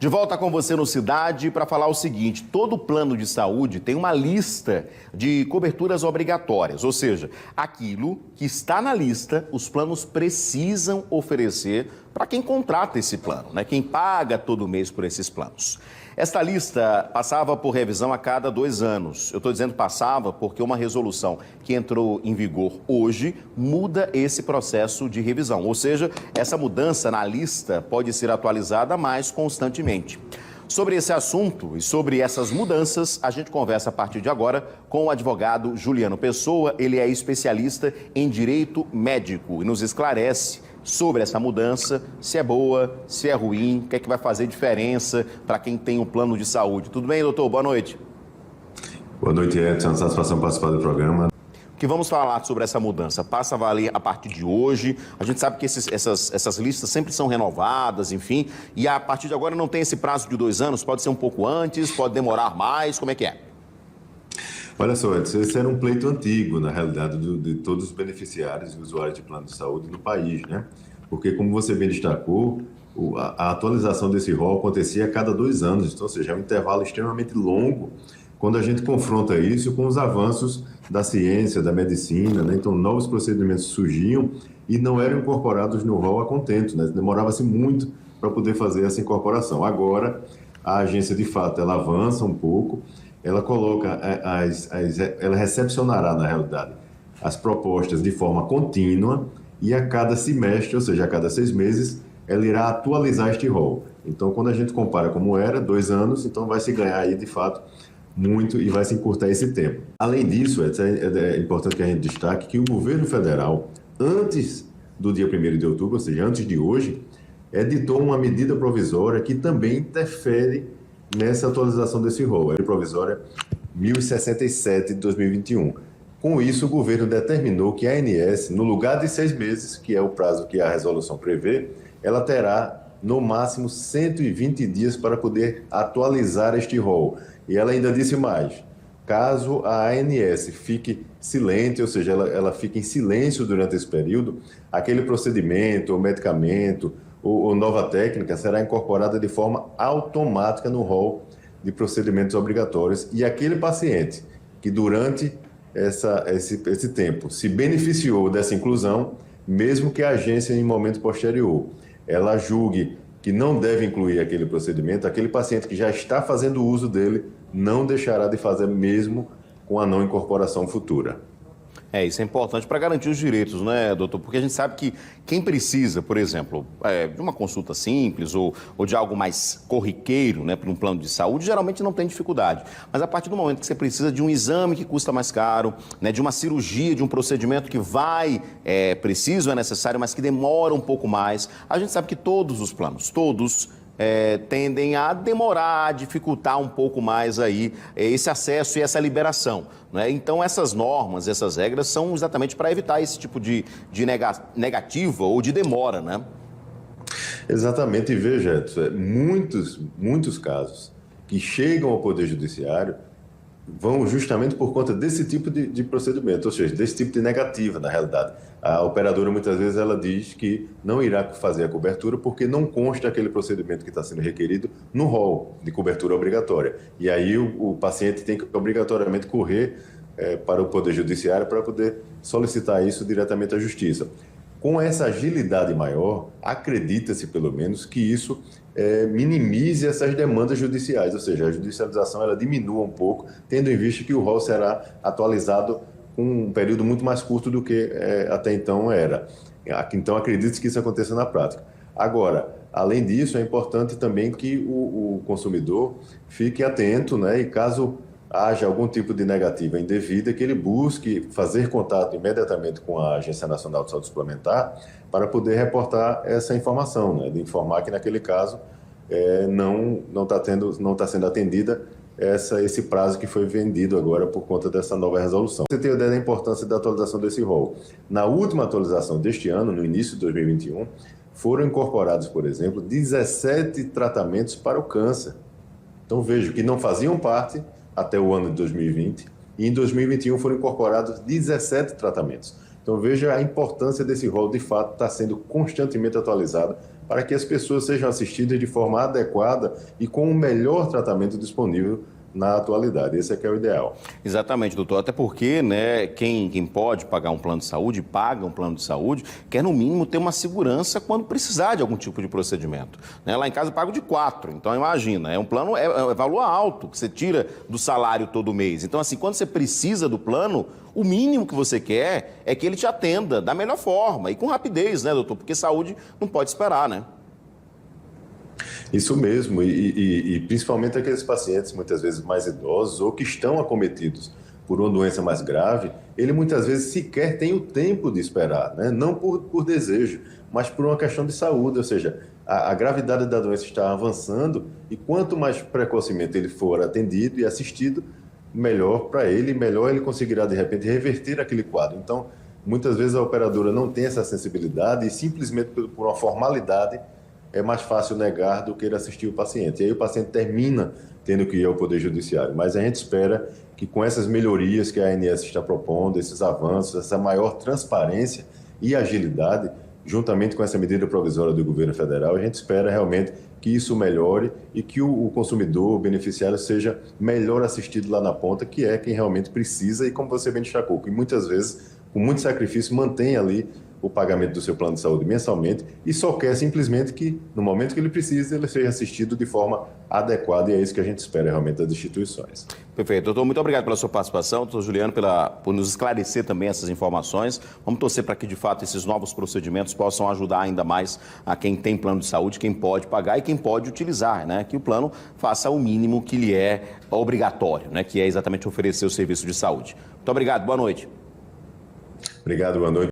De volta com você no Cidade para falar o seguinte: todo plano de saúde tem uma lista de coberturas obrigatórias, ou seja, aquilo que está na lista, os planos precisam oferecer para quem contrata esse plano, né? Quem paga todo mês por esses planos. Esta lista passava por revisão a cada 2 anos. Eu estou dizendo passava porque uma resolução que entrou em vigor hoje muda esse processo de revisão. Ou seja, essa mudança na lista pode ser atualizada mais constantemente. Sobre esse assunto e sobre essas mudanças, a gente conversa a partir de agora com o advogado Juliano Pessoa. Ele é especialista em direito médico e nos esclarece sobre essa mudança, se é boa, se é ruim, o que é que vai fazer diferença para quem tem um plano de saúde. Tudo bem, doutor? Boa noite. Boa noite, Edson. É uma satisfação participar do programa. O que vamos falar sobre essa mudança? Passa a valer a partir de hoje. A gente sabe que essas listas sempre são renovadas, enfim, e a partir de agora não tem esse prazo de 2 anos, pode ser um pouco antes, pode demorar mais, como é que é? Olha só, Edson, esse era um pleito antigo, na realidade, de todos os beneficiários e usuários de plano de saúde no país, né? Porque, como você bem destacou, a atualização desse rol acontecia a cada 2 anos, então, ou seja, é um intervalo extremamente longo quando a gente confronta isso com os avanços da ciência, da medicina, né? Então, novos procedimentos surgiam e não eram incorporados no rol a contento, né? Demorava-se muito para poder fazer essa incorporação. Agora, a agência, de fato, ela avança um pouco. Ela coloca, ela recepcionará, na realidade, as propostas de forma contínua e a cada semestre, ou seja, a cada 6 meses, ela irá atualizar este rol. Então, quando a gente compara como era, 2 anos, então vai se ganhar aí, de fato, muito e vai se encurtar esse tempo. Além disso, é importante que a gente destaque que o governo federal, antes do dia 1º de outubro, ou seja, antes de hoje, editou uma medida provisória que também interfere nessa atualização desse rol, a lei provisória 1067 de 2021. Com isso, o governo determinou que a ANS, no lugar de 6 meses, que é o prazo que a resolução prevê, ela terá, no máximo, 120 dias para poder atualizar este rol. E ela ainda disse mais: caso a ANS fique silente, ou seja, ela fique em silêncio durante esse período, aquele procedimento ou medicamento ou nova técnica será incorporada de forma automática no rol de procedimentos obrigatórios, e aquele paciente que durante esse tempo se beneficiou dessa inclusão, mesmo que a agência em momento posterior ela julgue que não deve incluir aquele procedimento, aquele paciente que já está fazendo uso dele não deixará de fazer mesmo com a não incorporação futura. Isso é importante para garantir os direitos, né, doutor? Porque a gente sabe que quem precisa, por exemplo, de uma consulta simples ou de algo mais corriqueiro, né, para um plano de saúde, geralmente não tem dificuldade. Mas a partir do momento que você precisa de um exame que custa mais caro, né, de uma cirurgia, de um procedimento que é necessário, mas que demora um pouco mais, a gente sabe que todos os planos, tendem a demorar, a dificultar um pouco mais aí esse acesso e essa liberação, né? Então, essas normas, essas regras são exatamente para evitar esse tipo de negativa ou de demora, né? Exatamente, e veja, Edson, muitos casos que chegam ao Poder Judiciário vão justamente por conta desse tipo de procedimento, ou seja, desse tipo de negativa, na realidade. A operadora, muitas vezes, ela diz que não irá fazer a cobertura porque não consta aquele procedimento que está sendo requerido no rol de cobertura obrigatória. E aí o paciente tem que obrigatoriamente correr para o Poder Judiciário para poder solicitar isso diretamente à Justiça. Com essa agilidade maior, acredita-se, pelo menos, que isso minimize essas demandas judiciais, ou seja, a judicialização ela diminua um pouco, tendo em vista que o rol será atualizado com um período muito mais curto do que até então era. Então, acredite que isso aconteça na prática. Agora, além disso, é importante também que o consumidor fique atento, né, e caso haja algum tipo de negativa indevida, que ele busque fazer contato imediatamente com a Agência Nacional de Saúde Suplementar para poder reportar essa informação, né, de informar que naquele caso não está sendo atendida esse prazo que foi vendido agora por conta dessa nova resolução. Você tem a ideia da importância da atualização desse rol. Na última atualização deste ano, no início de 2021, foram incorporados, por exemplo, 17 tratamentos para o câncer. Então, vejo que não faziam parte até o ano de 2020, e em 2021 foram incorporados 17 tratamentos. Então veja a importância desse rol, de fato, está sendo constantemente atualizado para que as pessoas sejam assistidas de forma adequada e com o melhor tratamento disponível na atualidade. Esse é que é o ideal. Exatamente, doutor. Até porque, né, quem pode pagar um plano de saúde, paga um plano de saúde, quer no mínimo ter uma segurança quando precisar de algum tipo de procedimento. Né? Lá em casa eu pago de 4, então imagina, é um plano, é valor alto, que você tira do salário todo mês. Então assim, quando você precisa do plano, o mínimo que você quer é que ele te atenda da melhor forma e com rapidez, né, doutor? Porque saúde não pode esperar, né? Isso mesmo, e principalmente aqueles pacientes muitas vezes mais idosos ou que estão acometidos por uma doença mais grave, ele muitas vezes sequer tem o tempo de esperar, né? Não por desejo, mas por uma questão de saúde, ou seja, a gravidade da doença está avançando e quanto mais precocemente ele for atendido e assistido, melhor para ele, melhor ele conseguirá de repente reverter aquele quadro. Então, muitas vezes a operadora não tem essa sensibilidade e simplesmente por uma formalidade é mais fácil negar do que ir assistir o paciente. E aí o paciente termina tendo que ir ao Poder Judiciário. Mas a gente espera que com essas melhorias que a ANS está propondo, esses avanços, essa maior transparência e agilidade, juntamente com essa medida provisória do governo federal, a gente espera realmente que isso melhore e que o consumidor, o beneficiário, seja melhor assistido lá na ponta, que é quem realmente precisa e, como você bem destacou, que muitas vezes, com muito sacrifício, mantém ali o pagamento do seu plano de saúde mensalmente e só quer simplesmente que, no momento que ele precisa, ele seja assistido de forma adequada e é isso que a gente espera realmente das instituições. Perfeito. Doutor, muito obrigado pela sua participação. Doutor Juliano, por nos esclarecer também essas informações. Vamos torcer para que, de fato, esses novos procedimentos possam ajudar ainda mais a quem tem plano de saúde, quem pode pagar e quem pode utilizar, né? Que o plano faça o mínimo que lhe é obrigatório, né? Que é exatamente oferecer o serviço de saúde. Muito obrigado. Boa noite. Obrigado, boa noite.